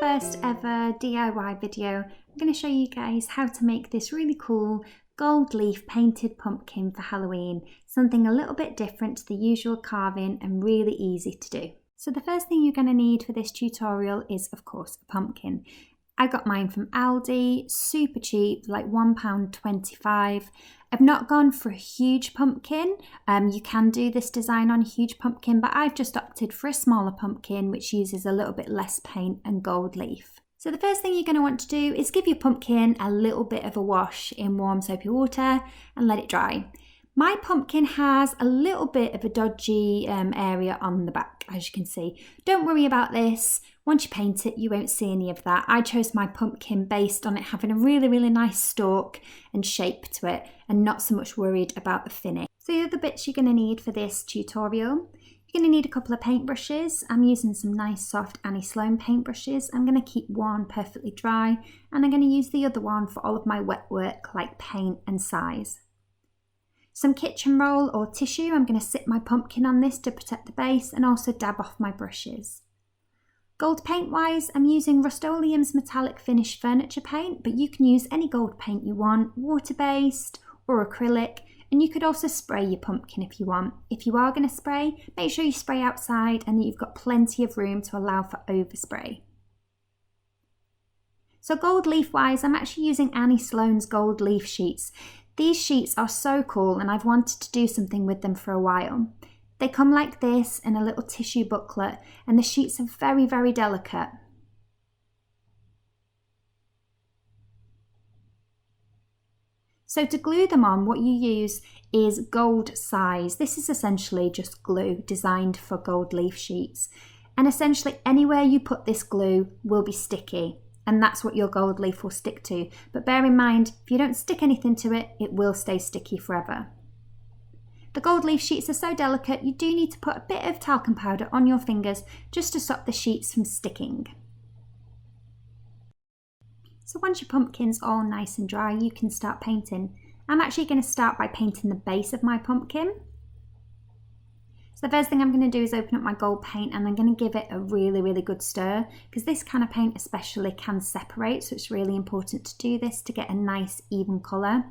first ever DIY video, I'm going to show you guys how to make this really cool gold leaf painted pumpkin for Halloween. Something a little bit different to the usual carving and really easy to do. So the first thing you're going to need for this tutorial is, of course, a pumpkin. I got mine from Aldi, super cheap, like £1.25. I've not gone for a huge pumpkin. You can do this design on a huge pumpkin, but I've just opted for a smaller pumpkin, which uses a little bit less paint and gold leaf. So the first thing you're going to want to do is give your pumpkin a little bit of a wash in warm soapy water and let it dry. My pumpkin has a little bit of a dodgy area on the back, as you can see. Don't worry about this. Once you paint it, you won't see any of that. I chose my pumpkin based on it having a really nice stalk and shape to it, and not so much worried about the finish. So the other bits you're going to need for this tutorial, you're going to need a couple of paintbrushes. I'm using some nice soft Annie Sloan paintbrushes. I'm going to keep one perfectly dry, and I'm going to use the other one for all of my wet work like paint and size. Some kitchen roll or tissue. I'm going to sit my pumpkin on this to protect the base and also dab off my brushes. Gold paint wise, I'm using Rust-Oleum's metallic finish furniture paint, but you can use any gold paint you want, water-based or acrylic, and you could also spray your pumpkin if you want. If you are going to spray, make sure you spray outside and that you've got plenty of room to allow for overspray. So gold leaf wise, I'm actually using Annie Sloan's gold leaf sheets. These sheets are so cool and I've wanted to do something with them for a while. They come like this in a little tissue booklet, and the sheets are very delicate. So to glue them on, what you use is gold size. This is essentially just glue designed for gold leaf sheets. And essentially anywhere you put this glue will be sticky, and that's what your gold leaf will stick to. But bear in mind, if you don't stick anything to it, it will stay sticky forever. The gold leaf sheets are so delicate, you do need to put a bit of talcum powder on your fingers just to stop the sheets from sticking. So once your pumpkin's all nice and dry, you can start painting. I'm actually going to start by painting the base of my pumpkin. So the first thing I'm going to do is open up my gold paint, and I'm going to give it a really good stir, because this kind of paint especially can separate, so it's really important to do this to get a nice even colour.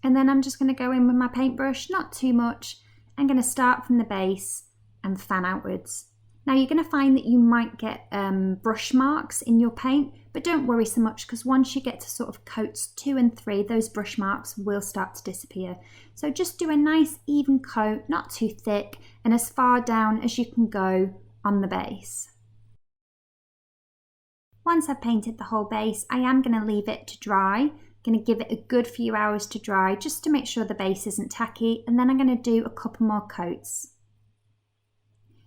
And then I'm just going to go in with my paintbrush, not too much. I'm going to start from the base and fan outwards. Now you're going to find that you might get brush marks in your paint, but don't worry so much, because once you get to sort of coats 2 and 3, those brush marks will start to disappear. So just do a nice even coat, not too thick, and as far down as you can go on the base. Once I've painted the whole base, I am going to leave it to dry. Going to give it a good few hours to dry just to make sure the base isn't tacky, and then I'm going to do a couple more coats.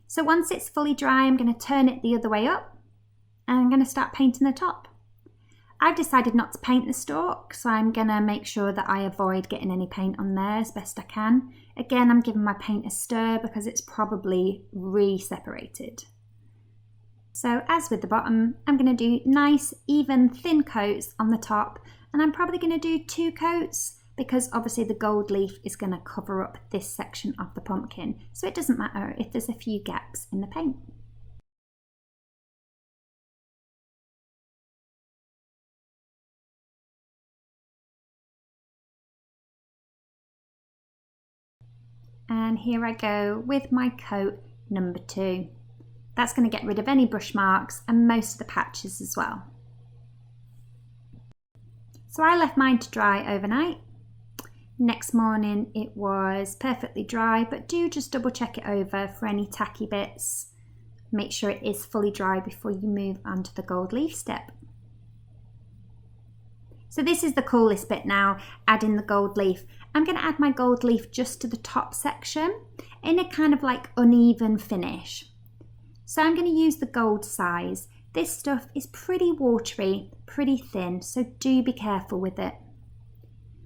So once it's fully dry, I'm going to turn it the other way up and I'm going to start painting the top. I've decided not to paint the stalk, so I'm going to make sure that I avoid getting any paint on there as best I can. Again, I'm giving my paint a stir because it's probably re-separated. So as with the bottom, I'm going to do nice, even, thin coats on the top, and I'm probably going to do 2 coats because obviously the gold leaf is going to cover up this section of the pumpkin, so it doesn't matter if there's a few gaps in the paint. And here I go with my coat number 2. That's going to get rid of any brush marks and most of the patches as well. So I left mine to dry overnight. Next morning it was perfectly dry, but do just double check it over for any tacky bits. Make sure it is fully dry before you move on to the gold leaf step. So this is the coolest bit now, adding the gold leaf. I'm going to add my gold leaf just to the top section in a kind of like uneven finish. So I'm going to use the gold size. This stuff is pretty watery, pretty thin, so do be careful with it.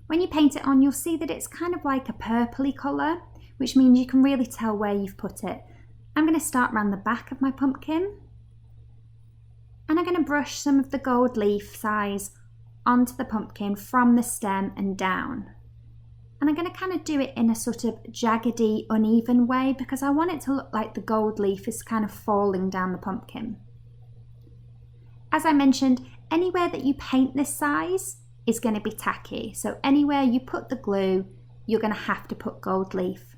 When you paint it on, you'll see that it's kind of like a purpley colour, which means you can really tell where you've put it. I'm going to start around the back of my pumpkin, and I'm going to brush some of the gold leaf size onto the pumpkin from the stem and down. And I'm going to kind of do it in a sort of jaggedy, uneven way because I want it to look like the gold leaf is kind of falling down the pumpkin. As I mentioned, anywhere that you paint this size is going to be tacky. So anywhere you put the glue, you're going to have to put gold leaf.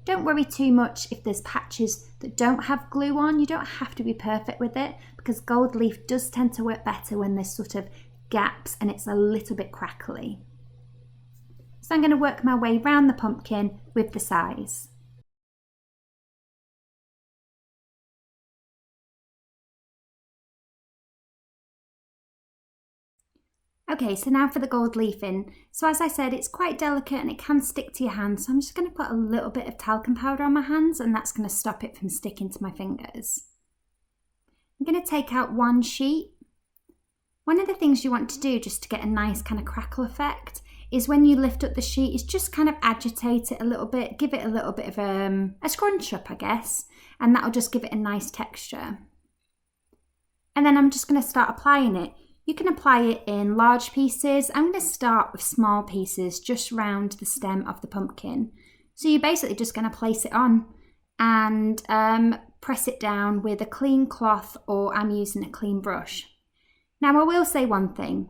Don't worry too much if there's patches that don't have glue on. You don't have to be perfect with it because gold leaf does tend to work better when there's sort of gaps and it's a little bit crackly. So I'm going to work my way around the pumpkin with the size. Okay, so now for the gold leafing. So as I said, it's quite delicate and it can stick to your hands. So I'm just going to put a little bit of talcum powder on my hands and that's going to stop it from sticking to my fingers. I'm going to take out one sheet. One of the things you want to do just to get a nice kind of crackle effect is when you lift up the sheet is just kind of agitate it a little bit, give it a little bit of a scrunch up, I guess, and that'll just give it a nice texture. And then I'm just going to start applying it. You can apply it in large pieces. I'm going to start with small pieces just round the stem of the pumpkin. So you're basically just going to place it on and press it down with a clean cloth, or I'm using a clean brush. Now I will say one thing.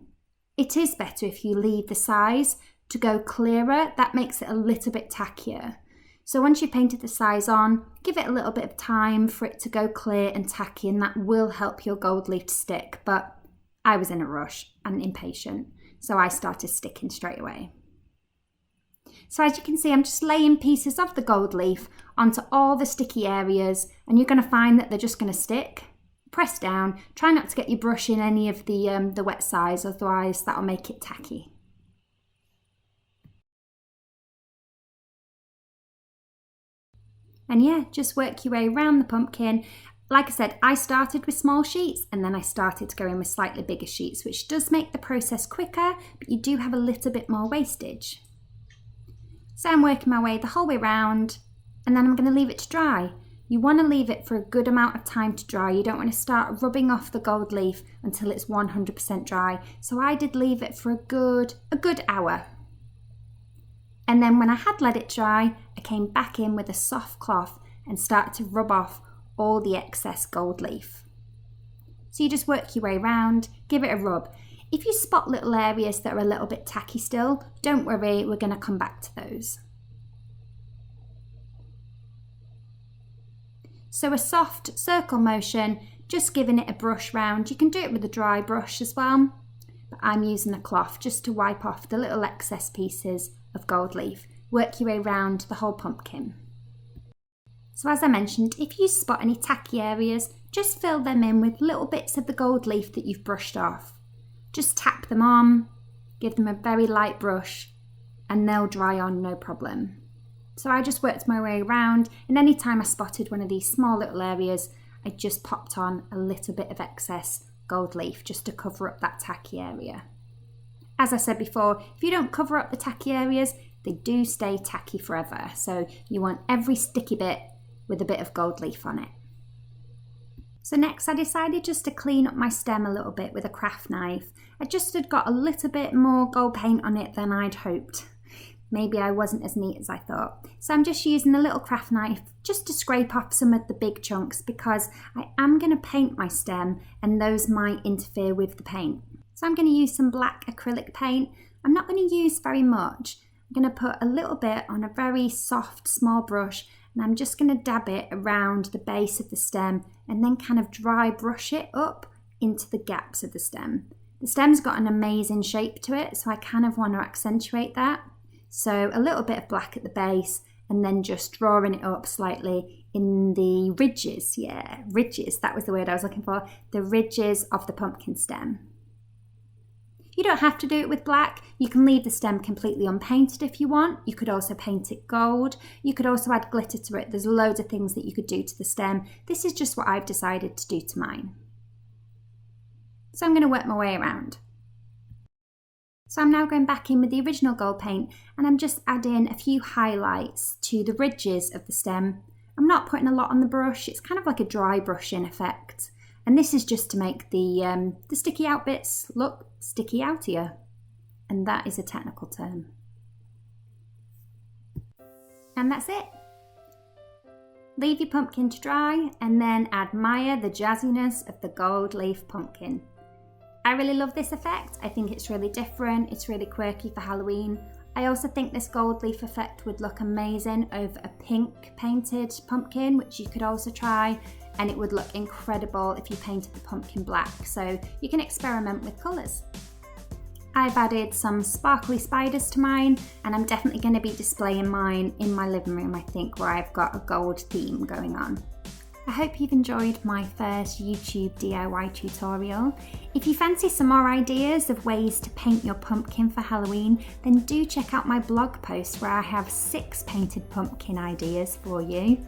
It is better if you leave the size to go clearer. That makes it a little bit tackier. So once you've painted the size on, give it a little bit of time for it to go clear and tacky, and that will help your gold leaf to stick. But I was in a rush and impatient, so I started sticking straight away. So as you can see, I'm just laying pieces of the gold leaf onto all the sticky areas, and you're going to find that they're just going to stick. Press down, try not to get your brush in any of the wet sides, otherwise that'll make it tacky. And yeah, just work your way around the pumpkin. Like I said, I started with small sheets and then I started going with slightly bigger sheets, which does make the process quicker, but you do have a little bit more wastage. So I'm working my way the whole way around and then I'm going to leave it to dry. You want to leave it for a good amount of time to dry. You don't want to start rubbing off the gold leaf until it's 100% dry. So I did leave it for a good hour. And then when I had let it dry, I came back in with a soft cloth and started to rub off all the excess gold leaf. So you just work your way around, give it a rub. If you spot little areas that are a little bit tacky still, don't worry, we're going to come back to those. So a soft circle motion, just giving it a brush round. You can do it with a dry brush as well, but I'm using a cloth just to wipe off the little excess pieces of gold leaf. Work your way around the whole pumpkin. So as I mentioned, if you spot any tacky areas, just fill them in with little bits of the gold leaf that you've brushed off. Just tap them on, give them a very light brush, and they'll dry on no problem. So I just worked my way around, and any time I spotted one of these small little areas, I just popped on a little bit of excess gold leaf just to cover up that tacky area. As I said before, if you don't cover up the tacky areas, they do stay tacky forever. So you want every sticky bit with a bit of gold leaf on it. So next I decided just to clean up my stem a little bit with a craft knife. I just had got a little bit more gold paint on it than I'd hoped. Maybe I wasn't as neat as I thought. So I'm just using a little craft knife just to scrape off some of the big chunks because I am going to paint my stem and those might interfere with the paint. So I'm going to use some black acrylic paint. I'm not going to use very much. I'm going to put a little bit on a very soft small brush and I'm just going to dab it around the base of the stem and then kind of dry brush it up into the gaps of the stem. The stem's got an amazing shape to it, so I kind of want to accentuate that. So a little bit of black at the base and then just drawing it up slightly in the ridges. Yeah, ridges, that was the word I was looking for. The ridges of the pumpkin stem. You don't have to do it with black. You can leave the stem completely unpainted if you want. You could also paint it gold. You could also add glitter to it. There's loads of things that you could do to the stem. This is just what I've decided to do to mine. So I'm going to work my way around. So I'm now going back in with the original gold paint and I'm just adding a few highlights to the ridges of the stem. I'm not putting a lot on the brush. It's kind of like a dry brushing effect. And this is just to make the sticky out bits look sticky outier. and that is a technical term. And that's it. Leave your pumpkin to dry and then admire the jazziness of the gold leaf pumpkin. I really love this effect. I think it's really different, it's really quirky for Halloween. I also think this gold leaf effect would look amazing over a pink painted pumpkin, which you could also try, and it would look incredible if you painted the pumpkin black, so you can experiment with colours. I've added some sparkly spiders to mine, and I'm definitely going to be displaying mine in my living room, I think, where I've got a gold theme going on. I hope you've enjoyed my first YouTube DIY tutorial. If you fancy some more ideas of ways to paint your pumpkin for Halloween, then do check out my blog post where I have 6 painted pumpkin ideas for you.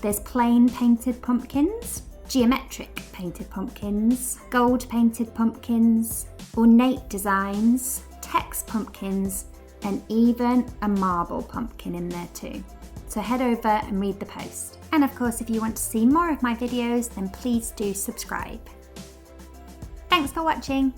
There's plain painted pumpkins, geometric painted pumpkins, gold painted pumpkins, ornate designs, text pumpkins, and even a marble pumpkin in there too. So head over and read the post. And of course, if you want to see more of my videos, then please do subscribe. Thanks for watching.